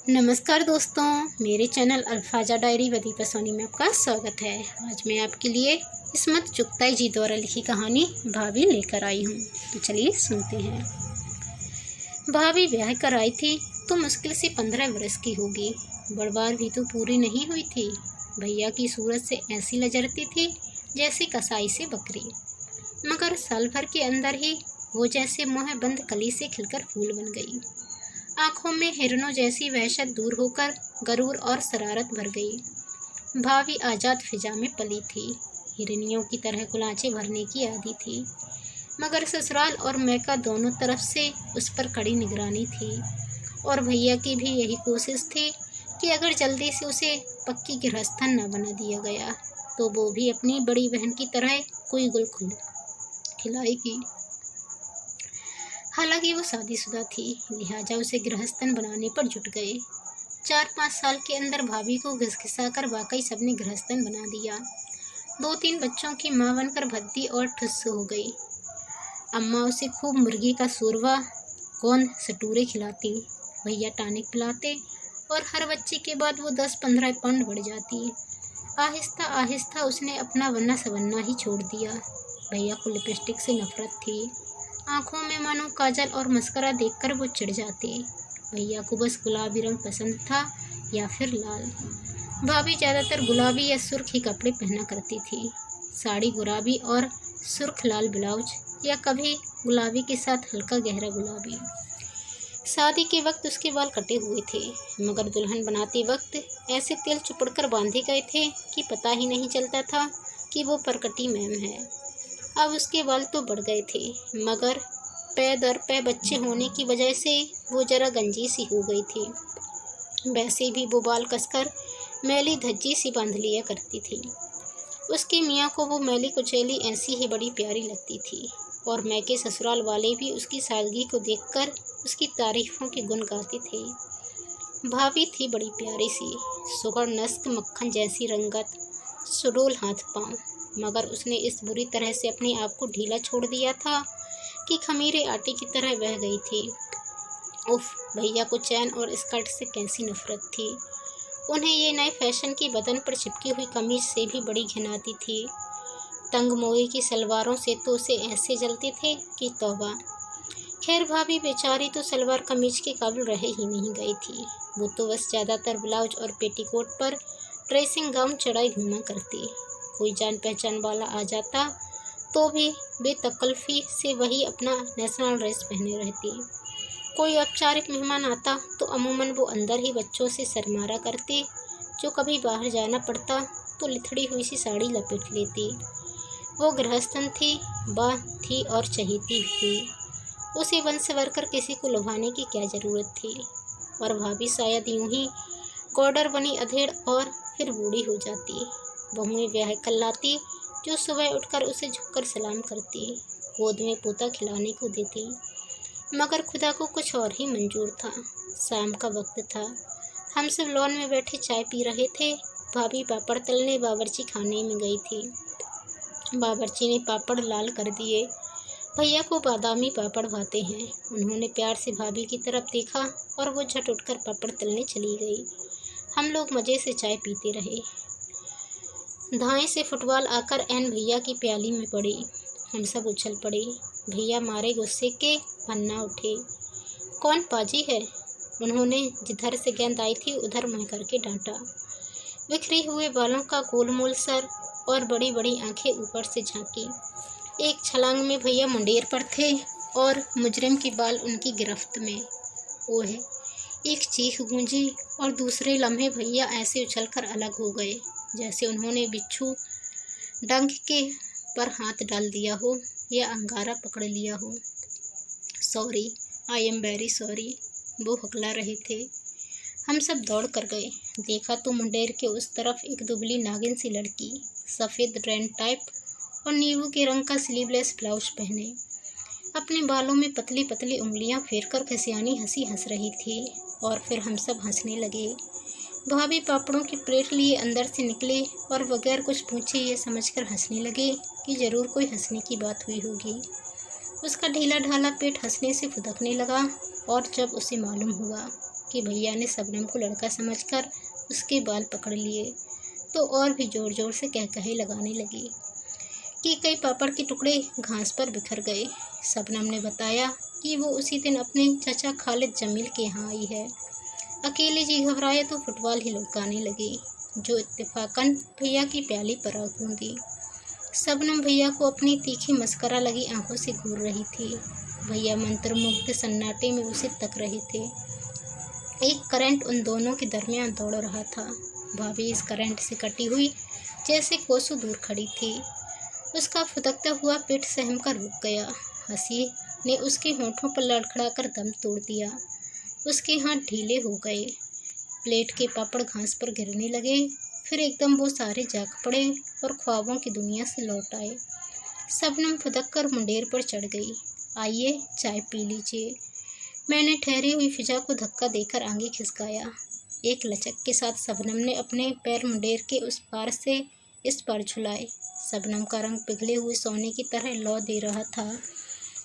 नमस्कार दोस्तों, मेरे चैनल अल्फाजा डायरी वदीपा सोनी में आपका स्वागत है। आज मैं आपके लिए इस्मत चुगताई जी द्वारा लिखी कहानी भाभी लेकर आई हूँ। तो चलिए सुनते हैं। भाभी ब्याह कर आई थी तो मुश्किल से 15 वर्ष की होगी। बड़बार भी तो पूरी नहीं हुई थी। भैया की सूरत से ऐसी लजरती थी जैसे कसाई से बकरी, मगर साल भर के अंदर ही वो जैसे मुँह बंद कली से खिलकर फूल बन गई। आंखों में हिरनों जैसी वहशत दूर होकर गरूर और शरारत भर गई। भाभी आज़ाद फिजा में पली थी, हिरनियों की तरह कुलांचे भरने की आदी थी, मगर ससुराल और मैका दोनों तरफ से उस पर कड़ी निगरानी थी। और भैया की भी यही कोशिश थी कि अगर जल्दी से उसे पक्की गृहस्थन न बना दिया गया तो वो भी अपनी बड़ी बहन की तरह कोई गुल खिलाएगी। हालांकि वो शादीशुदा थी, लिहाजा उसे गृहस्थन बनाने पर जुट गए। 4-5 साल के अंदर भाभी को घिसघिसाकर वाकई सबने गृहस्थन बना दिया। 2-3 बच्चों की माँ बनकर भद्दी और ठुस्स हो गई। अम्मा उसे खूब मुर्गी का शोरवा, गोंद सटूरे खिलाती, भैया टानिक पिलाते और हर बच्चे के बाद वो 10-15 पाउंड बढ़ जाती। आहिस्ता आहिस्ता उसने अपना बनना सवरना ही छोड़ दिया। भैया को लिपस्टिक से नफरत थी। आंखों में मानो काजल और मस्करा देखकर वो चिढ़ जाते। भैया को बस गुलाबी रंग पसंद था या फिर लाल। भाभी ज़्यादातर गुलाबी या सुर्ख ही कपड़े पहना करती थी, साड़ी गुलाबी और सुर्ख लाल ब्लाउज, या कभी गुलाबी के साथ हल्का गहरा गुलाबी। शादी के वक्त उसके बाल कटे हुए थे, मगर दुल्हन बनाते वक्त ऐसे तेल चुपड़कर बांधे गए थे कि पता ही नहीं चलता था कि वो परकटी मैम है। अब उसके बाल तो बढ़ गए थे, मगर पै दर पै बच्चे होने की वजह से वो जरा गंजी सी हो गई थी। वैसे भी वो बाल कसकर मैली धज्जी सी बांध लिया करती थी। उसके मियाँ को वो मैली कुचैली ऐसी ही बड़ी प्यारी लगती थी, और मैके ससुराल वाले भी उसकी सादगी को देखकर उसकी तारीफों के गुण गाते थे। भाभी थी बड़ी प्यारी सी, सुगढ़ नस्क मक्खन जैसी रंगत, सुडोल हाथ पाँव, मगर उसने इस बुरी तरह से अपने आप को ढीला छोड़ दिया था कि खमीरे आटे की तरह बह गई थी। उफ, भैया को चैन और स्कर्ट से कैसी नफरत थी। उन्हें ये नए फैशन की बदन पर चिपकी हुई कमीज से भी बड़ी घिन आती थी। तंग मोई की सलवारों से तो उसे ऐसे जलते थे कि तौबा। खैर, भाभी बेचारी तो सलवार कमीज के काबिल रह ही नहीं गई थी। वो तो बस ज़्यादातर ब्लाउज और पेटीकोट पर ड्रेसिंग गाउन चढ़ाई घूमा करती। कोई जान पहचान वाला आ जाता तो भी बेतकल्फ़ी से वही अपना नेशनल ड्रेस पहने रहती। कोई औपचारिक मेहमान आता तो अमूमन वो अंदर ही बच्चों से शर्मारा करती। जो कभी बाहर जाना पड़ता तो लिथड़ी हुई सी साड़ी लपेट लेती। वो गृहस्थन थी, बा थी और चहेती भी थी। उसे वंश वर्कर किसी को लुभाने की क्या ज़रूरत थी। और भाभी शायद यूं ही कौडर बनी अधेड़ और फिर बूढ़ी हो जाती। बहुएं ब्याह कर लाती जो सुबह उठकर उसे झुककर सलाम करती, गोद में पोता खिलाने को देती। मगर खुदा को कुछ और ही मंजूर था। शाम का वक्त था, हम सब लॉन में बैठे चाय पी रहे थे। भाभी पापड़ तलने बावर्ची खाने में गई थी। बावर्ची ने पापड़ लाल कर दिए। भैया को बादामी पापड़ भाते हैं। उन्होंने प्यार से भाभी की तरफ देखा और वो झट उठकर पापड़ तलने चली गई। हम लोग मज़े से चाय पीते रहे। धाएं से फुटबॉल आकर एन भैया की प्याली में पड़ी। हम सब उछल पड़े। भैया मारे गुस्से के पन्ना उठे। कौन पाजी है? उन्होंने जिधर से गेंद आई थी उधर मुँह करके डांटा। बिखरे हुए बालों का गोलमोल सर और बड़ी बड़ी आंखें ऊपर से झांकी। एक छलांग में भैया मुंडेर पर थे और मुजरिम के बाल उनकी गिरफ्त में। वो है, एक चीख गूंजी और दूसरे लम्हे भैया ऐसे उछलकर अलग हो गए जैसे उन्होंने बिच्छू डंक के पर हाथ डाल दिया हो या अंगारा पकड़ लिया हो। Sorry, I am very sorry, वो हकला रहे थे। हम सब दौड़ कर गए। देखा तो मुंडेर के उस तरफ एक दुबली नागिन सी लड़की, सफ़ेद ड्रेन टाइप और नींबू के रंग का स्लीवलेस ब्लाउज पहने, अपने बालों में पतली पतली उंगलियां फेरकर खसियानी हंसी हंस रही थी। और फिर हम सब हंसने लगे। भाभी पापड़ों की प्लेट लिए अंदर से निकले और बगैर कुछ पूछे ये समझकर हंसने लगे कि ज़रूर कोई हंसने की बात हुई होगी। उसका ढीला ढाला पेट हंसने से फुदकने लगा। और जब उसे मालूम हुआ कि भैया ने शबनम को लड़का समझकर उसके बाल पकड़ लिए तो और भी जोर जोर से कहे लगाने लगी कि कई पापड़ के टुकड़े घास पर बिखर गए। शबनम ने बताया कि वो उसी दिन अपने चाचा खालिद जमील के यहाँ आई है। अकेली जी घबराए तो फुटबॉल ही लुढ़काने लगी, जो इत्तेफाकन भैया की प्याली पर आ गूंदी। शबनम भैया को अपनी तीखी मस्करा लगी आंखों से घूर रही थी। भैया मंत्रमुग्ध सन्नाटे में उसे तक रहे थे। एक करंट उन दोनों के दरमियान दौड़ रहा था। भाभी इस करंट से कटी हुई जैसे कोसों दूर खड़ी थी। उसका फुदकता हुआ पेट सहम कर रुक गया। हंसी ने उसके होठों पर लड़खड़ाकर दम तोड़ दिया। उसके हाथ ढीले हो गए। प्लेट के पापड़ घास पर गिरने लगे। फिर एकदम वो सारे जाग पड़े और ख्वाबों की दुनिया से लौट आए। शबनम फुदक कर मुंडेर पर चढ़ गई। आइए चाय पी लीजिए। मैंने ठहरी हुई फिजा को धक्का देकर आगे खिसकाया। एक लचक के साथ शबनम ने अपने पैर मुंडेर के उस पार से इस पार झुलाए। शबनम का रंग पिघले हुए सोने की तरह लौ दे रहा था।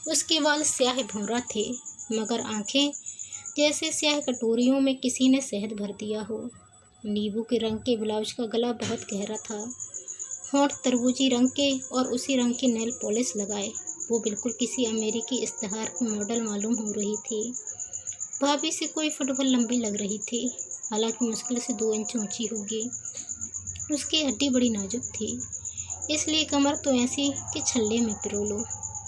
उसके बाल स्याह भौरा थे, मगर आंखें जैसे स्याह कटोरियों में किसी ने शहद भर दिया हो। नींबू के रंग के ब्लाउज का गला बहुत गहरा था। होंठ तरबूजी रंग के और उसी रंग की नेल पॉलिश लगाए वो बिल्कुल किसी अमेरिकी इश्तहार की मॉडल मालूम हो रही थी। भाभी से कोई फुटबॉल लंबी लग रही थी, हालांकि मुश्किल से 2 इंच ऊंची होगी। उसकी हड्डी बड़ी नाजुक थी, इसलिए कमर तो ऐसी कि छल्ले में पिरो लो।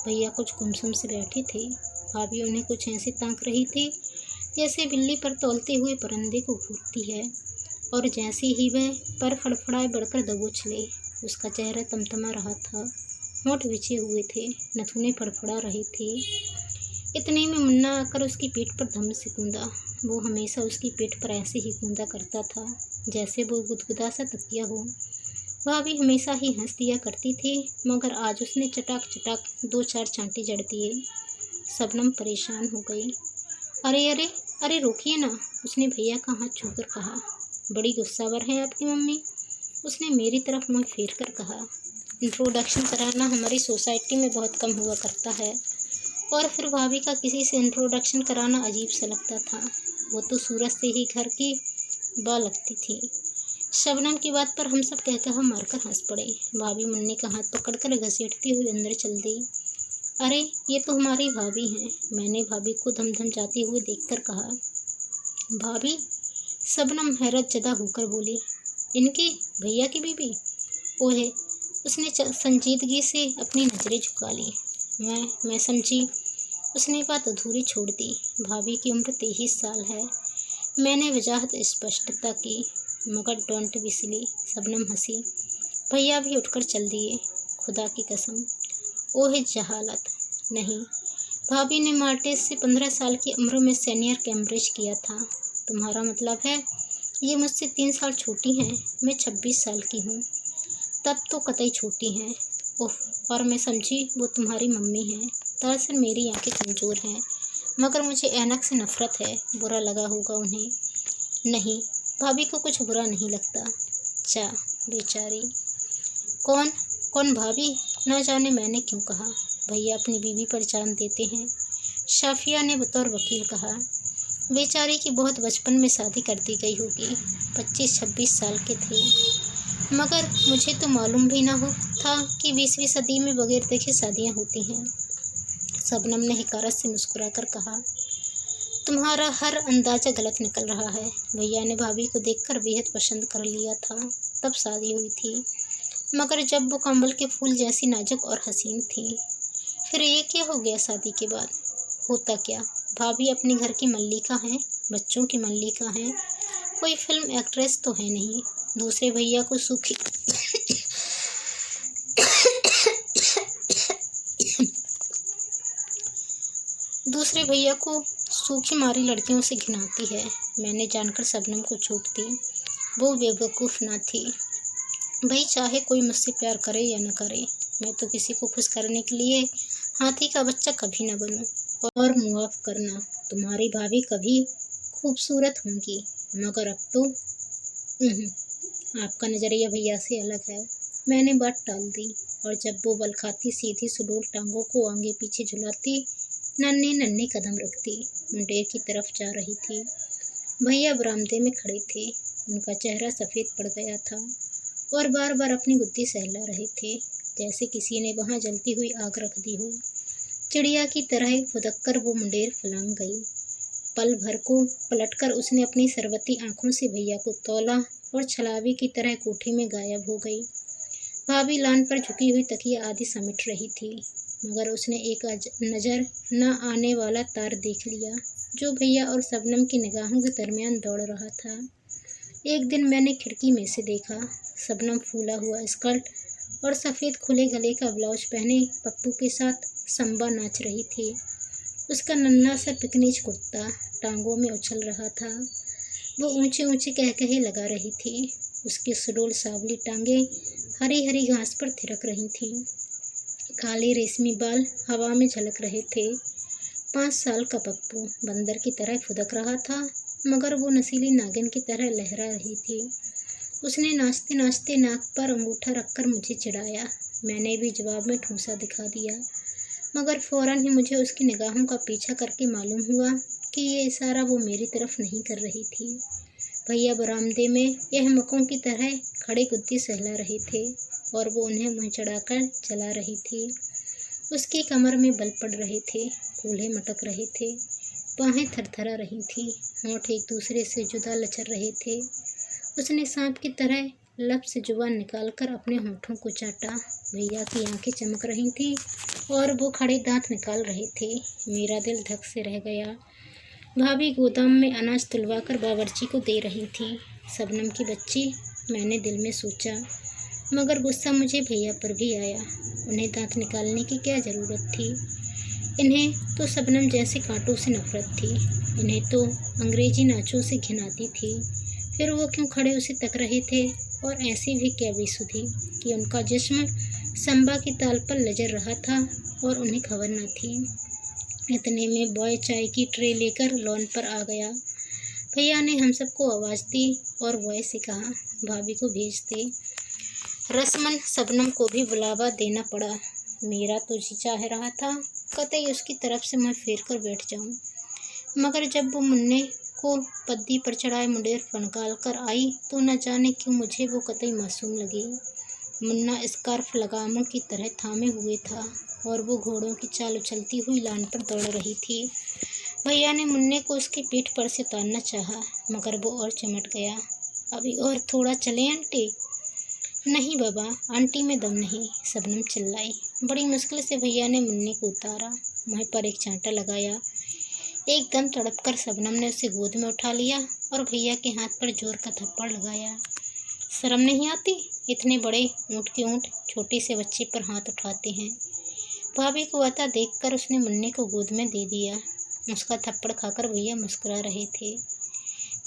भैया कुछ गुमसुम से बैठे थे। भाभी उन्हें कुछ ऐसे ताक रही थी जैसे बिल्ली पर तौलते हुए परिंदे को घूरती है, और जैसे ही वह पर फड़फड़ाए बढ़कर दबोच ले। उसका चेहरा तमतमा रहा था, होंठ बिछे हुए थे, नथुने फड़फड़ा रहे थे। इतने में मुन्ना आकर उसकी पीठ पर धम से कूदा। वो हमेशा उसकी पीठ पर ऐसे ही कूदा करता था जैसे वो गुदगुदा सा तकिया हो। भाभी हमेशा ही हंस दिया करती थी, मगर आज उसने चटाक चटाक 2-4 चांटे जड़ दिए। शबनम परेशान हो गई। अरे अरे अरे रोकिए ना, उसने भैया का हाथ छूकर कहा। बड़ी गुस्सावर है आपकी मम्मी, उसने मेरी तरफ मुंह फेर कर कहा। इंट्रोडक्शन कराना हमारी सोसाइटी में बहुत कम हुआ करता है, और फिर भाभी का किसी से इंट्रोडक्शन कराना अजीब सा लगता था। वो तो सूरज से ही घर की बा लगती थी। शबनम की बात पर हम सब कह मारकर हंस पड़े। भाभी मुन्नी का हाथ पकड़कर घसीटती हुई अंदर चल दी। अरे ये तो हमारी भाभी हैं, मैंने भाभी को धमधम जाती हुए देखकर कहा। भाभी? शबनम हैरत जदा होकर बोली। इनकी भैया की बीबी? ओहे, उसने संजीदगी से अपनी नजरें झुका ली। मैं समझी। उसने बात अधूरी छोड़ दी। भाभी की उम्र 23 साल है। मैंने वजाहत स्पष्टता की, मगर डोंट बी सिली। शबनम हंसी। भैया भी उठकर चल दिए। खुदा की कसम, ओहे जहालत। नहीं, भाभी ने मार्टेस से 15 साल की उम्र में सीनियर कैम्ब्रिज किया था। तुम्हारा मतलब है ये मुझसे 3 साल छोटी हैं? मैं 26 साल की हूँ। तब तो कतई छोटी हैं। ओह, और मैं समझी वो तुम्हारी मम्मी हैं। दरअसल मेरी आंखें कमज़ोर हैं, मगर मुझे ऐनक से नफरत है। बुरा लगा होगा उन्हें। नहीं, भाभी को कुछ बुरा नहीं लगता। जा बेचारी। कौन कौन भाभी? न जाने मैंने क्यों कहा। भैया अपनी बीवी पर जान देते हैं, शाफिया ने बतौर वकील कहा। बेचारी की बहुत बचपन में शादी कर दी गई होगी, 25-26 साल के थे। मगर मुझे तो मालूम भी ना हो था कि 20वीं सदी में बगैर देखे शादियां होती हैं। शबनम ने हिकारत से मुस्कुराकर कहा। तुम्हारा हर अंदाजा गलत निकल रहा है। भैया ने भाभी को देखकर बेहद पसंद कर लिया था, तब शादी हुई थी। मगर जब वो कमल के फूल जैसी नाजुक और हसीन थी। फिर ये क्या हो गया शादी के बाद? होता क्या, भाभी अपने घर की मल्लिका हैं, बच्चों की मल्लिका हैं, कोई फिल्म एक्ट्रेस तो है नहीं। दूसरे भैया को सूखी मारी लड़कियों से घिनाती है। मैंने जानकर शबनम को छूट दी। वो बेवकूफ़ ना थी। भाई चाहे कोई मुझसे प्यार करे या न करे, मैं तो किसी को खुश करने के लिए हाथी का बच्चा कभी न बनूं। और मुआफ़ करना, तुम्हारी भाभी कभी खूबसूरत होंगी, मगर अब तो आपका नज़रिया भैया से अलग है। मैंने बात टाल दी, और जब वो बल खाती सीधी सुडौल टांगों को आगे पीछे झुलाती, नन्हे नन्हे कदम रखती, मुंडेर की तरफ जा रही थी। भैया बरामदे में खड़े थे। उनका चेहरा सफ़ेद पड़ गया था और बार बार अपनी गुत्ती सहला रहे थे, जैसे किसी ने वहाँ जलती हुई आग रख दी हो। चिड़िया की तरह फुदक वो मुंडेर फलांग गई। पल भर को पलटकर उसने अपनी सरवती आंखों से भैया को तौला और छलावे की तरह कोठरी में गायब हो गई। भाभी लान पर झुकी हुई तकिया आदि समेट रही थी, मगर उसने एक नज़र न आने वाला तार देख लिया जो भैया और शबनम की निगाहों के दरमियान दौड़ रहा था। एक दिन मैंने खिड़की में से देखा, शबनम फूला हुआ स्कर्ट और सफ़ेद खुले गले का ब्लाउज पहने पप्पू के साथ संबा नाच रही थी। उसका नन्हा सा पिकनीज कुर्ता टांगों में उछल रहा था। वो ऊंचे ऊंचे कहकहे लगा रही थी। उसकी सुडौल सांवली टांगें हरी हरी घास पर थिरक रही थीं। काले रेशमी बाल हवा में झलक रहे थे। 5 साल का पप्पू बंदर की तरह फुदक रहा था, मगर वो नसीली नागिन की तरह लहरा रही थी। उसने नाचते नाचते नाक पर अंगूठा रखकर मुझे चिढ़ाया। मैंने भी जवाब में ठूंसा दिखा दिया, मगर फौरन ही मुझे उसकी निगाहों का पीछा करके मालूम हुआ कि ये इशारा वो मेरी तरफ नहीं कर रही थी। भैया बरामदे में अहमकों की तरह खड़े गुद्दी सहला रहे थे और वो उन्हें मुँह चढ़ाकर चला रही थी। उसकी कमर में बल पड़ रहे थे, कूल्हे मटक रहे थे, बाहें थरथरा रही थीं, होंठ एक दूसरे से जुदा लचर रहे थे। उसने सांप की तरह लब से जुबान निकालकर अपने होठों को चाटा। भैया की आंखें चमक रही थीं और वो खड़े दांत निकाल रहे थे। मेरा दिल धक से रह गया। भाभी गोदाम में अनाज तुलवाकर बावर्ची को दे रही थी। शबनम की बच्ची, मैंने दिल में सोचा, मगर गुस्सा मुझे भैया पर भी आया। उन्हें दांत निकालने की क्या ज़रूरत थी? इन्हें तो शबनम जैसे कांटों से नफरत थी। इन्हें तो अंग्रेजी नाचों से घिन आती थी। फिर वो क्यों खड़े उसे तक रहे थे? और ऐसी भी क्या बेसुधी कि उनका जिस्म संबा की ताल पर लजर रहा था और उन्हें खबर न थी। इतने में बॉय चाय की ट्रे लेकर लॉन पर आ गया। भैया ने हम सबको आवाज़ दी और बॉय से कहा, भाभी को भेज दे। रसमन शबनम को भी बुलावा देना पड़ा। मेरा तो जी चाह रहा था कतई उसकी तरफ से मैं फेर कर बैठ जाऊं, मगर जब वो मुन्ने को पद्दी पर चढ़ाए मुंडेर फनकाल कर आई तो न जाने क्यों मुझे वो कतई मासूम लगी। मुन्ना स्कार्फ लगामों की तरह थामे हुए था और वो घोड़ों की चाल उछलती हुई लान पर दौड़ रही थी। भैया ने मुन्ने को उसकी पीठ पर से उतारना चाहा, मगर वो और चिमट गया। अभी और थोड़ा चले आंटी? नहीं बाबा, आंटी में दम नहीं, शबनम चिल्लाई। बड़ी मुश्किल से भैया ने मुन्ने को उतारा, मुँह पर एक चांटा लगाया। एकदम तड़पकर शबनम ने उसे गोद में उठा लिया और भैया के हाथ पर जोर का थप्पड़ लगाया। शर्म नहीं आती? इतने बड़े ऊँट के ऊँट छोटे से बच्चे पर हाथ उठाते हैं। भाभी को आता देखकर उसने मुन्ने को गोद में दे दिया। उसका थप्पड़ खाकर भैया मुस्कुरा रहे थे।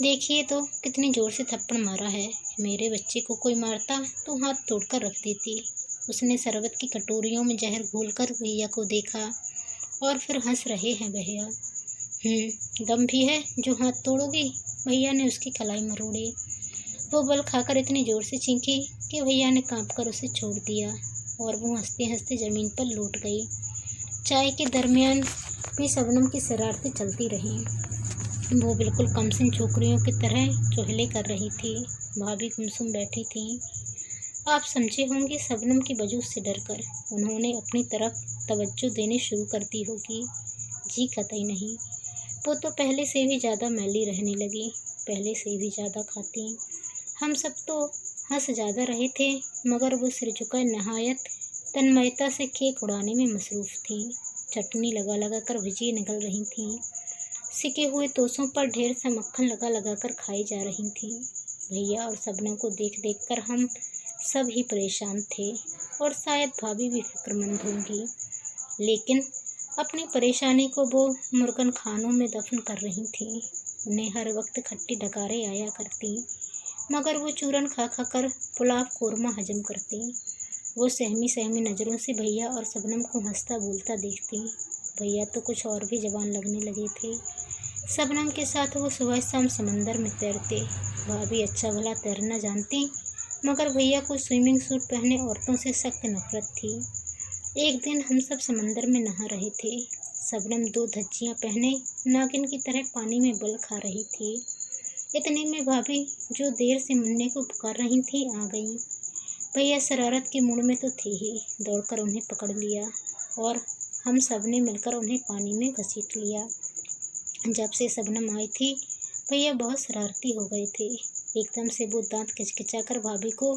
देखिए तो कितनी जोर से थप्पड़ मारा है। मेरे बच्चे को कोई मारता तो हाथ तोड़कर रख देती। उसने शरबत की कटोरियों में जहर घोलकर भैया को देखा और फिर हंस रहे हैं भैया। दम भी है जो हाथ तोड़ोगी? भैया ने उसकी कलाई मरोड़ी। वो बल खाकर इतनी जोर से चीखी कि भैया ने कांपकर उसे छोड़ दिया और वो हंसते हंसते ज़मीन पर लौट गई। चाय के दरमियान भी शबनम की शरारतें चलती रहीं। वो बिल्कुल कमसिन छोकरियों की तरह चुहले कर रही थी। भाभी गुमसुम बैठी थी। आप समझे होंगे शबनम की वजूद से डरकर उन्होंने अपनी तरफ तवज्जो देनी शुरू कर दी होगी। जी कतई नहीं, वो तो पहले से भी ज़्यादा मैली रहने लगी, पहले से भी ज़्यादा खाती। हम सब तो हंस ज़्यादा रहे थे, मगर वो सिर झुकाए नहायत तन्मयता से केक उड़ाने में मसरूफ़ थी। चटनी लगा लगा कर भुजिया निकल रही थीं। सिके हुए तोशों पर ढेर सा मक्खन लगा लगा कर खाई जा रही थीं। भैया और शबनम को देख देख कर हम सब ही परेशान थे और शायद भाभी भी फिक्रमंद होंगी, लेकिन अपनी परेशानी को वो मुर्गन खानों में दफन कर रही थीं। उन्हें हर वक्त खट्टी डकारें आया करती, मगर वो चूरन खा खा कर पुलाव कोरमा हजम करती। वो सहमी सहमी नज़रों से भैया और शबनम को हंसता बोलता देखती। भैया तो कुछ और भी जवान लगने लगे थे। शबनम के साथ वो सुबह शाम समंदर में तैरते। भाभी अच्छा भला तैरना जानती, मगर भैया को स्विमिंग सूट पहने औरतों से सख्त नफरत थी। एक दिन हम सब समंदर में नहा रहे थे। शबनम 2 धज्जियाँ पहने नागिन की तरह पानी में बल खा रही थी। इतने में भाभी, जो देर से मुन्ने को पुकार रही थी, आ गईं। भैया शरारत के मूड में तो थे ही, दौड़कर उन्हें पकड़ लिया और हम सब ने मिलकर उन्हें पानी में घसीट लिया। जब से शबनम आई थी, भैया बहुत शरारती हो गए थे। एकदम से वो दांत किचकिचाकर भाभी को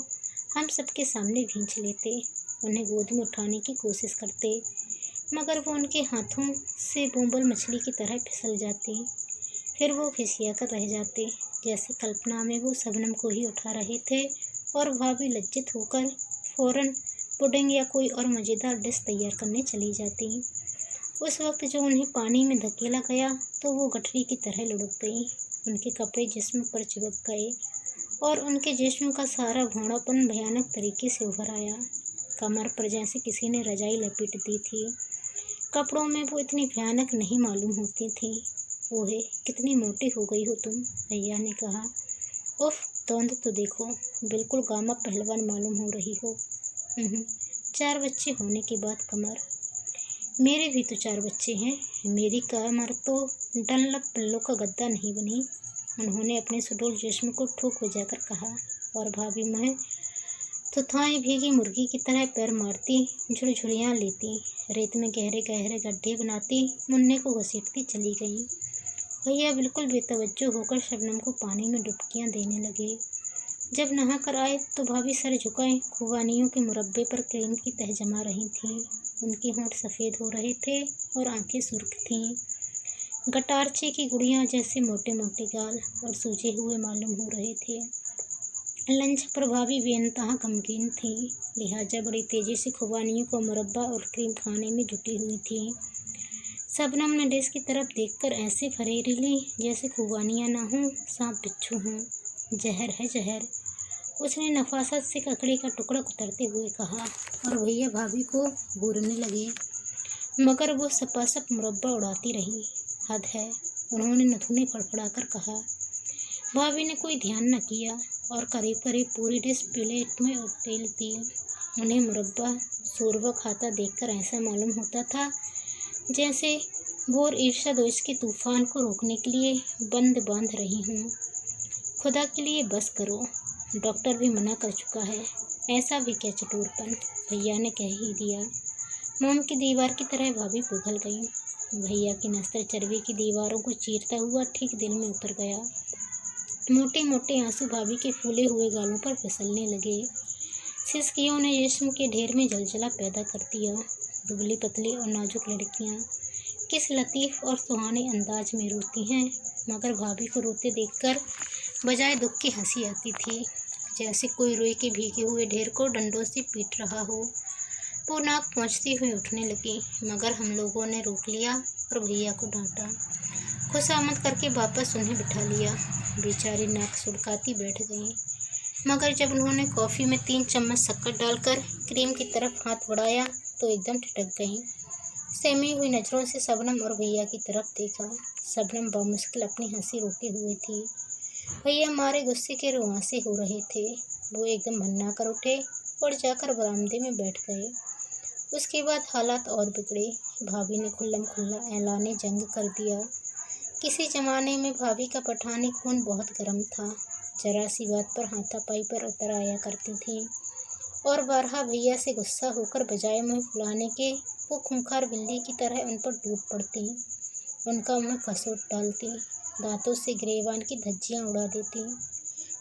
हम सबके सामने भींच लेते, उन्हें गोद में उठाने की कोशिश करते, मगर वो उनके हाथों से बोंबल मछली की तरह फिसल जाती। फिर वो खिसिया कर रह जाते, जैसे कल्पना में वो शबनम को ही उठा रहे थे, और भाभी लज्जित होकर फौरन पुडिंग या कोई और मज़ेदार डिश तैयार करने चली जाती। उस वक्त जो उन्हें पानी में धकेला गया तो वो गठरी की तरह लुढ़क गई। उनके कपड़े जिस्म पर चिपक गए और उनके जिस्म का सारा भौड़ापन भयानक तरीके से उभर आया। कमर पर जैसे किसी ने रजाई लपेट दी थी। कपड़ों में वो इतनी भयानक नहीं मालूम होती थी। ओहे, कितनी मोटी हो गई हो तुम, भैया ने कहा। उफ, तौंद तो देखो, बिल्कुल गामा पहलवान मालूम हो रही हो। 4 बच्चे होने के बाद कमर। मेरे भी तो 4 बच्चे हैं, मेरी कमर तो डनलप पिल्लों का गद्दा नहीं बनी, उन्होंने अपने सुडौल जिस्म को ठोक बजाकर कहा। और भाभी मैं तो थाई भीगी मुर्गी की तरह पैर मारती, झुरझुरियाँ लेती, रेत में गहरे गहरे गड्ढे बनाती, मुन्ने को घसीटती चली गई। भैया बिल्कुल बेतवज्जो होकर शबनम को पानी में डुबकियाँ देने लगे। जब नहा कर आए तो भाभी सर झुकाए खुबानियों के मुरब्बे पर क्रीम की तह जमा रही थीं। उनके होंठ सफ़ेद हो रहे थे और आंखें सुर्ख थीं। गटारचे की गुड़ियाँ जैसे मोटे मोटे गाल और सूजे हुए मालूम हो रहे थे। लंच पर भाभी बेइंतहा गमगीन थी, लिहाजा बड़ी तेजी से खुबानियों को मुरब्बा और क्रीम खाने में जुटी हुई थी। शबनम ने डिश की तरफ देखकर ऐसे फरेरी ली जैसे खुबानियाँ ना हों, सांप बिच्छू हों। जहर है जहर, उसने नफासत से ककड़ी का टुकड़ा कुतरते हुए कहा, और भैया भाभी को घूरने लगे, मगर वो सपासप मुरब्बा उड़ाती रही। हद है, उन्होंने नथुने फड़फड़ाकर कहा। भाभी ने कोई ध्यान न किया और करीब करीब पूरी डिश प्लेट में उटेल दी। उन्हें मुरब्बा शोरबा खाता देखकर ऐसा मालूम होता था जैसे भोर ईर्ष्या दोष के तूफान को रोकने के लिए बंद बांध रही हूँ। खुदा के लिए बस करो, डॉक्टर भी मना कर चुका है, ऐसा भी क्या चतुरपन, भैया ने कह ही दिया। मोम की दीवार की तरह भाभी पिघल गई। भैया की नस्तर चर्बी की दीवारों को चीरता हुआ ठीक दिल में उतर गया। मोटे मोटे आंसू भाभी के फूले हुए गालों पर फिसलने लगे। सिसकियों ने जिस्म के ढेर में जलजला पैदा कर दिया। दुबली पतली और नाजुक लड़कियां किस लतीफ़ और सुहाने अंदाज में रोती हैं, मगर भाभी को रोते देखकर बजाय दुख की हंसी आती थी, जैसे कोई रुई के भीगे हुए ढेर को डंडों से पीट रहा हो। वो नाक पहुँचती हुई उठने लगी, मगर हम लोगों ने रोक लिया और भैया को डांटा। खुशामद करके वापस उन्हें बिठा लिया। बेचारी नाक सुड़काती बैठ गई, मगर जब उन्होंने कॉफ़ी में 3 चम्मच शक्कर डालकर क्रीम की तरफ हाथ बढ़ाया तो एकदम ठिठक गईं। सहमी हुई नज़रों से शबनम और भैया की तरफ देखा। शबनम बामुश्किल अपनी हंसी रोके हुए थी। भैया मारे गुस्से के रुआंसे हो रहे थे। वो एकदम भन्ना कर उठे और जाकर बरामदे में बैठ गए। उसके बाद हालात और बिगड़े। भाभी ने खुल्लम खुल्ला ऐलाने जंग कर दिया। किसी ज़माने में भाभी का पठानी खून बहुत गर्म था, जरा सी बात पर हाथापाई पर उतर आया करती थी, और बारहा भैया से गुस्सा होकर बजाय मुँह फुलाने के वो खूंखार बिल्ली की तरह उन पर टूट पड़ती, उनका मुँह कसोट डालती, दांतों से गिरेबान की धज्जियाँ उड़ा देती।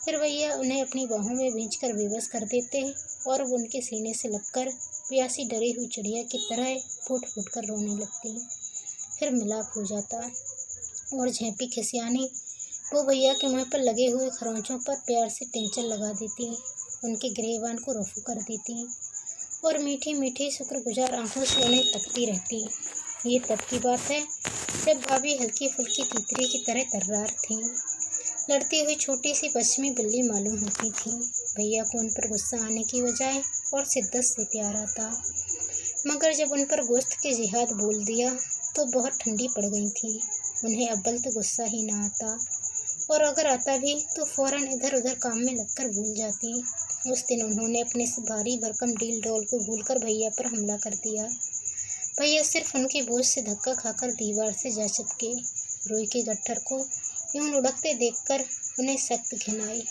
फिर भैया उन्हें अपनी बाहों में भींचकर बेबस कर देते और वो उनके सीने से लगकर प्यासी डरी हुई चिड़िया की तरह फूट फूट कर रोने लगती। फिर मिलाप हो जाता और झेंपी खिसियानी वो भैया के मुँह पर लगे हुए खरोंचों पर प्यार से टिंचल लगा देती, उनके गिरेबान को रफू कर देती और मीठी मीठी शुक्रगुजार आंखों से उन्हें तकती रहती। ये तब की बात है जब भाभी हल्की फुल्की तीतरी की तरह तर्रार थीं, लड़ती हुई छोटी सी पश्चिमी बिल्ली मालूम होती थी। भैया को उन पर गुस्सा आने की बजाय और शिद्दत से प्यार आता, मगर जब उन पर गोश्त के जिहाद बोल दिया तो बहुत ठंडी पड़ गई थी। उन्हें अव्वल तो गुस्सा ही ना आता, और अगर आता भी तो फौरन इधर उधर काम में लगकर भूल जाती। उस दिन उन्होंने अपने इस भारी भरकम डील डॉल को भूलकर भैया पर हमला कर दिया। भैया सिर्फ उनके बोझ से धक्का खाकर दीवार से जा चिपके। रुई के गट्ठर को यूं लुढ़कते देखकर उन्हें सख्त घिन आई।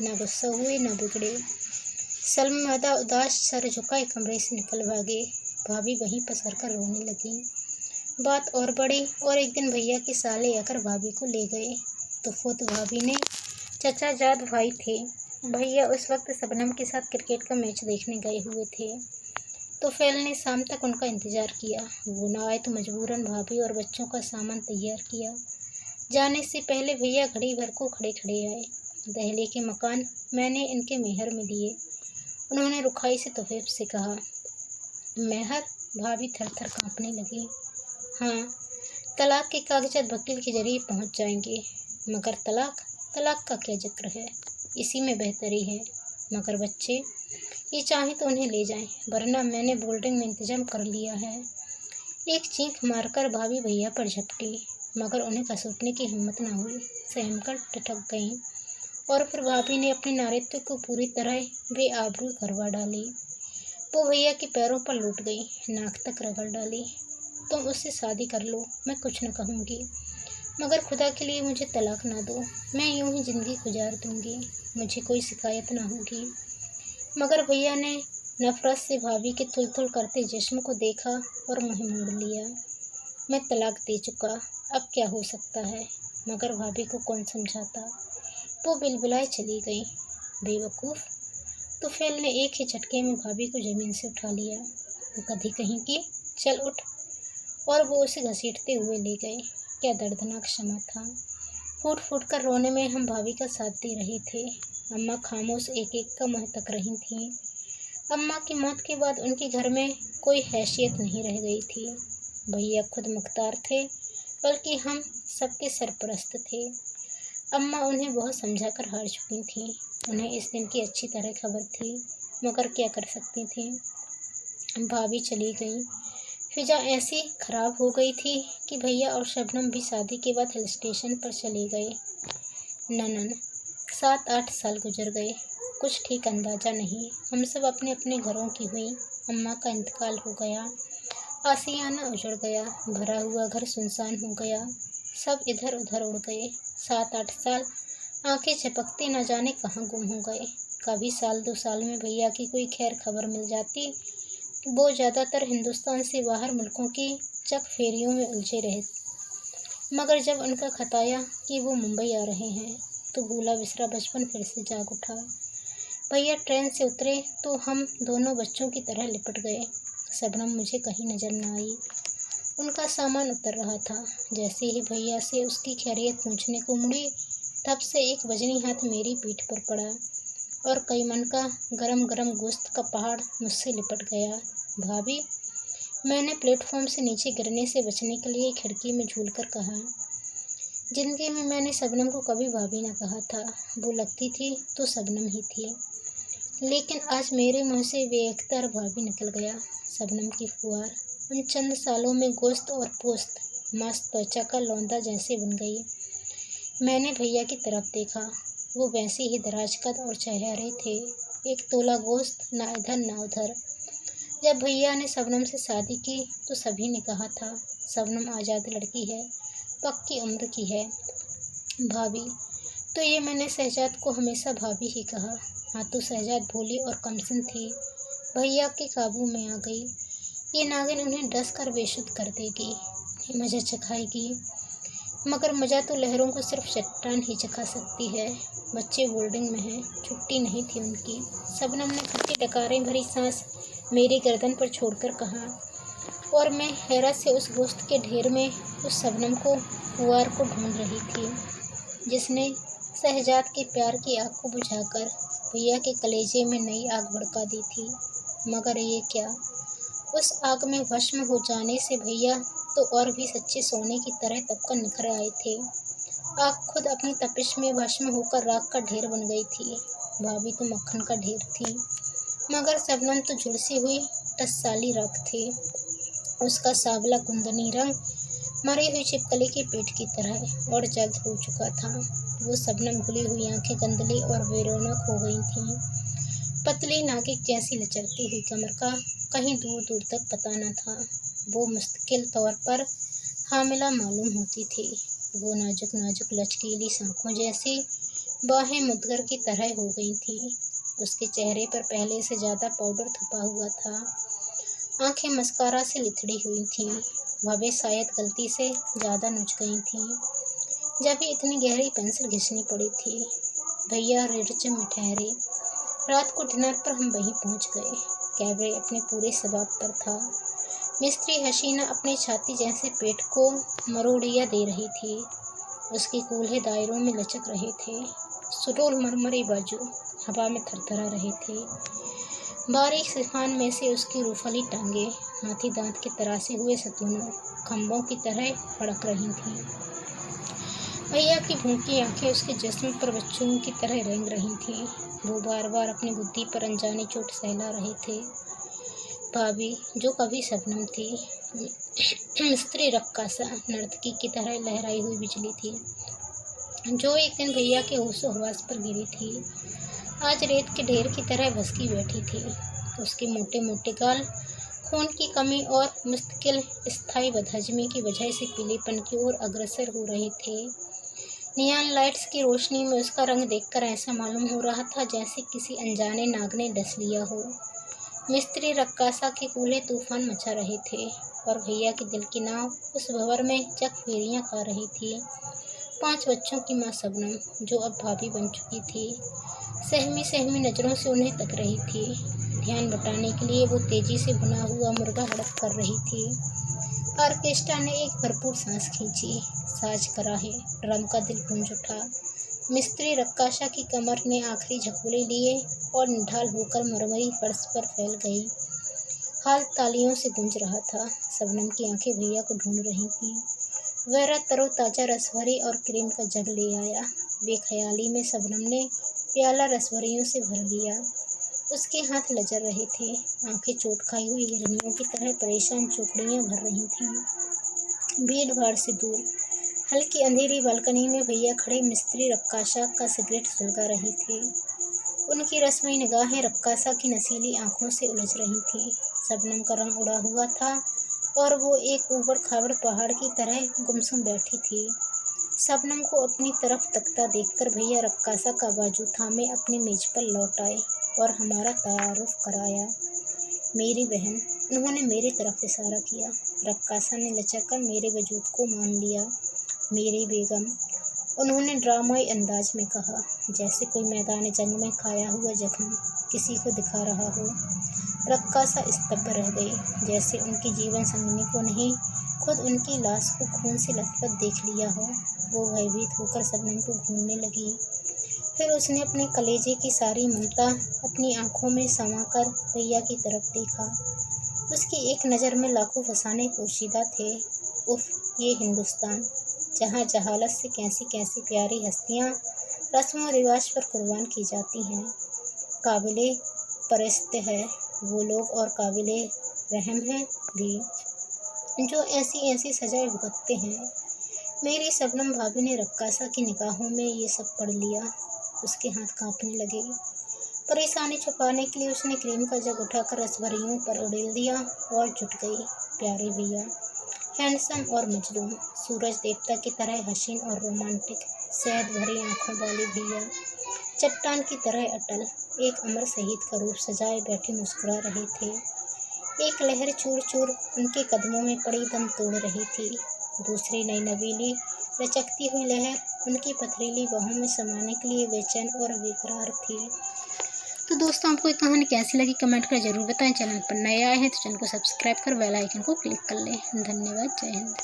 न गुस्सा हुए न बिगड़े। शर्मिंदा उदास सर झुकाए कमरे से निकल भागे। भाभी वहीं पसर कर रोने लगी। बात और बढ़ी और एक दिन भैया के साले आकर भाभी को ले गए तो खुद भाभी ने चचा जाद भाई थे। भैया उस वक्त शबनम के साथ क्रिकेट का मैच देखने गए हुए थे तो फैल ने शाम तक उनका इंतजार किया। वो न आए तो मजबूरन भाभी और बच्चों का सामान तैयार किया। जाने से पहले भैया घड़ी भर को खड़े खड़े आए। दहली के मकान मैंने इनके मेहर में दिए। उन्होंने रुखाई से तोफेब से कहा। मेहर? भाभी थर थर कांपने लगी। हाँ, तलाक के कागजात वकील के जरिए पहुंच जाएंगे। मगर तलाक? तलाक का क्या जिक्र है, इसी में बेहतरी है। मगर बच्चे? ये चाहे तो उन्हें ले जाएं, वरना मैंने बोर्डिंग में इंतजाम कर लिया है। एक चीख मारकर भाभी भैया पर झपटी, मगर उन्हें घसीटने की हिम्मत न हुई। सहमकर ठिठक गईं और फिर भाभी ने अपने नारित्व को पूरी तरह बेआबरू करवा डाली। वो भैया के पैरों पर लौट गई, नाक तक रगड़ डाली। तुम उससे शादी कर लो, मैं कुछ न कहूँगी, मगर खुदा के लिए मुझे तलाक ना दो। मैं यूं ही जिंदगी गुजार दूंगी, मुझे कोई शिकायत ना होगी। मगर भैया ने नफरत से भाभी के थुल-थुल करते जिस्म को देखा और मुँह मोड़ लिया। मैं तलाक दे चुका, अब क्या हो सकता है? मगर भाभी को कौन समझाता? वो बिलबिलाए चली गई। बेवकूफ़! तुफैल ने एक ही झटके में भाभी को जमीन से उठा लिया। वो गधी कहीं की, चल उठ। और वो उसे घसीटते हुए ले गए। क्या दर्दनाक क्षमा था। फूट फूट कर रोने में हम भाभी का साथ दे रहे थे। अम्मा खामोश एक एक का मुँह तक रही थीं। अम्मा की मौत के बाद उनके घर में कोई हैसियत नहीं रह गई थी। भैया खुद मुख्तार थे, बल्कि हम सबके सरपरस्त थे। अम्मा उन्हें बहुत समझा कर हार चुकी थीं। उन्हें इस दिन की अच्छी तरह खबर थी, मगर क्या कर सकती थीं। भाभी चली गई। फिजा ऐसी खराब हो गई थी कि भैया और शबनम भी शादी के बाद हिल स्टेशन पर चले गए। ननन 7-8 साल गुजर गए, कुछ ठीक अंदाजा नहीं। हम सब अपने अपने घरों की हुई। अम्मा का इंतकाल हो गया, आशियाना उजड़ गया, भरा हुआ घर सुनसान हो गया, सब इधर उधर उड़ गए। 7-8 साल आंखें झपकते न जाने कहाँ गुम हो गए। कभी साल 2 साल में भैया की कोई खैर खबर मिल जाती। वो ज़्यादातर हिंदुस्तान से बाहर मुल्कों की चक फेरियों में उलझे रहे। मगर जब उनका खत आया कि वो मुंबई आ रहे हैं तो भूला बिसरा बचपन फिर से जाग उठा। भैया ट्रेन से उतरे तो हम दोनों बच्चों की तरह लिपट गए। शबनम मुझे कहीं नजर न आई। उनका सामान उतर रहा था। जैसे ही भैया से उसकी खैरियत पूछने को मुड़ी, तब से एक वजनी हाथ मेरी पीठ पर पड़ा और कई मन का गरम गरम गोश्त का पहाड़ मुझसे लिपट गया। भाभी, मैंने प्लेटफॉर्म से नीचे गिरने से बचने के लिए खिड़की में झूलकर कहा। जिंदगी में मैंने शबनम को कभी भाभी न कहा था। वो लगती थी तो शबनम ही थी, लेकिन आज मेरे मुंह से बेअख्तर भाभी निकल गया। शबनम की फुआर उन चंद सालों में गोश्त और पोस्त मस्त त्वचा का लौंदा जैसे बन गई। मैंने भैया की तरफ देखा। वो वैसे ही दराज कद और चेहरे थे, एक तोला गोश्त ना इधर ना उधर। जब भैया ने शबनम से शादी की तो सभी ने कहा था शबनम आज़ाद लड़की है, पक्की उम्र की है। भाभी तो ये मैंने शहजाद को हमेशा भाभी ही कहा। हाँ तो शहजाद भोली और कमसिन थी, भैया के काबू में आ गई। ये नागिन उन्हें डस कर बेशुद्ध कर देगी, उन्हें मजा चखाएगी। मगर मजा तो लहरों को सिर्फ चट्टान ही चखा सकती है। बच्चे बोर्डिंग में हैं, छुट्टी नहीं थी उनकी। शबनम ने खट्टी डकारें भरी सांस मेरी गर्दन पर छोड़कर कहा, और मैं हैरत से उस गोश्त के ढेर में उस शबनम को पुआर को ढूंढ रही थी जिसने शहजाद के प्यार की आग को बुझाकर भैया के कलेजे में नई आग भड़का दी थी। मगर ये क्या, उस आग में भस्म हो जाने से भैया तो और भी सच्चे सोने की तरह तपकर निखर आए थे। आग खुद अपनी तपिश में भस्म होकर राख का ढेर बन गई थी। भाभी तो मक्खन का ढेर थी, मगर शबनम तो झुलसी हुई टस्साली राख थी। उसका सांवला कुंदनी रंग मरी हुई छिपकली के पेट की तरह और जल्द हो चुका था। वो शबनम घुली हुई आंखें गंदली और बेरौनक हो गई थीं। पतली नागिन जैसी लचकती हुई कमर का कहीं दूर दूर तक पता न था। वो मुस्तकिल तौर पर हामिला मालूम होती थी। वो नाजुक नाजुक लचकीली शाखों जैसी बाहें मुद्गर की तरह हो गई थीं। उसके चेहरे पर पहले से ज़्यादा पाउडर थपा हुआ था। आंखें मस्कारा से लिथड़ी हुई थीं। भवें शायद गलती से ज़्यादा नुच गई थीं। जब भी इतनी गहरी पेंसिल घिसनी पड़ी थी। भैया रिडज में ठहरे। रात को डिनर पर हम वहीं पहुंच गए। कैबरे अपने पूरे सबाब पर था। मिस्त्री हसीना अपने छाती जैसे पेट को मरोड़िया दे रही थी। उसके कूल्हे दायरों में लचक रहे थे। सुडोल मरमरी बाजू हवा में थरथरा रहे थे। बारीक सिफान में से उसकी रूफली टांगे हाथी दांत के तरासे हुए सतूनों खंभों की तरह फड़क रही थीं। भैया की भूखी आंखें उसके जिस्म पर बच्चों की तरह रेंग रही थीं। वो बार बार अपनी बुद्धि पर अनजानी चोट सहला रहे थे। भाभी, जो कभी शबनम थी, मिस्त्री रक्कासा नर्तकी की तरह लहराई हुई बिजली थी, जो एक दिन भैया के होशो हवास पर गिरी थी, आज रेत के ढेर की तरह भसकी बैठी थी। उसके मोटे मोटे गाल खून की कमी और मुश्किल स्थायी बदहजमी की वजह से पीलेपन की ओर अग्रसर हो रहे थे। नियॉन लाइट्स की रोशनी में उसका रंग देखकर ऐसा मालूम हो रहा था जैसे किसी अनजाने नाग ने डस लिया हो। मिस्त्री रक्कासा के कूल्हे तूफान मचा रहे थे और भैया के दिल की नाव उस भंवर में चक फेरियां खा रही थी। 5 बच्चों की माँ शबनम, जो अब भाभी बन चुकी थी, सहमी सहमी नजरों से उन्हें तक रही थी। ध्यान बटाने के लिए वो तेजी से भुना हुआ मुर्गा हड़प कर रही थी। ऑर्केस्ट्रा ने एक भरपूर सांस खींची। साज कराहे, ड्रम का दिल गूंज उठा। मिस्त्री रक्काशा की कमर ने आखिरी झकोले लिए और निढाल होकर मरमरी फर्श पर फैल गई। हाल तालियों से गूंज रहा था। शबनम की आंखें भैया को ढूंढ रही थीं। वह तरोताजा रसभरी और क्रीम का जग ले आया। बेख्याली में शबनम ने प्याला रसभरियों से भर लिया। उसके हाथ लजर रहे थे। आंखें चोट खाई हुई हिरनियों की तरह परेशान चौकड़ियां भर रही थीं। भीड़ भाड़ से दूर हल्की अंधेरी बालकनी में भैया खड़े मिस्त्री रक्काशा का सिगरेट सुलगा रहे थे। उनकी रस्मी निगाहें रक्काशा की नसीली आंखों से उलझ रही थीं। शबनम का रंग उड़ा हुआ था और वो एक ऊबड़ खाबड़ पहाड़ की तरह गुमसुम बैठी थी। शबनम को अपनी तरफ तकता देखकर भैया रक्काशा का बाजू थामे अपनी मेज पर लौट आए और हमारा तारुफ कराया। मेरी बहन, उन्होंने मेरी तरफ इशारा किया। रक्काशा ने लचककर मेरे वजूद को मान लिया। मेरी बेगम, उन्होंने ड्रामाई अंदाज में कहा, जैसे कोई मैदान जंग में खाया हुआ जख्म किसी को दिखा रहा हो। रक्काशा स्तब्ध रह गई, जैसे उनकी जीवन संगिनी को नहीं, खुद उनकी लाश को खून से लथपथ देख लिया हो। वो भयभीत होकर शबनम को घूरने लगी। फिर उसने अपने कलेजे की सारी ममता अपनी आंखों में समाकर भैया की तरफ देखा। उसकी एक नज़र में लाखों फसाने पोशीदा थे। उफ, ये हिंदुस्तान, जहाँ जहालत से कैसी कैसी प्यारी हस्तियाँ रस्म रिवाज पर कुर्बान की जाती हैं। काबिले परस्त है वो लोग और काबिले रहम है भी, जो ऐसी ऐसी सजाएं भुगतते हैं। मेरी शबनम भाभी ने रक्काशा की निगाहों में ये सब पढ़ लिया। उसके हाथ कांपने लगे। परेशानी छुपाने के लिए उसने क्रीम का जग उठाकर रसभरियों पर उड़ेल दिया और जुट गई। प्यारे भैया, हैंडसम और मजलूम, सूरज देवता की तरह हसीन और रोमांटिक, शहद भरी आंखों वाले भैया, चट्टान की तरह अटल, एक अमर शहीद का रूप सजाए बैठे मुस्कुरा रहे थे। एक लहर चूर चूर उनके कदमों में पड़ी दम तोड़ रही थी। दूसरी नई नवीली लचकती हुई लहर उनकी पथरीली बाहों में समाने के लिए बेचैन और बेकरार थी। तो दोस्तों, आपको ये कहानी कैसी लगी कमेंट कर जरूर बताएं। चैनल पर नए आए हैं तो चैनल को सब्सक्राइब कर बेल आइकन को क्लिक कर लें। धन्यवाद। जय हिंद।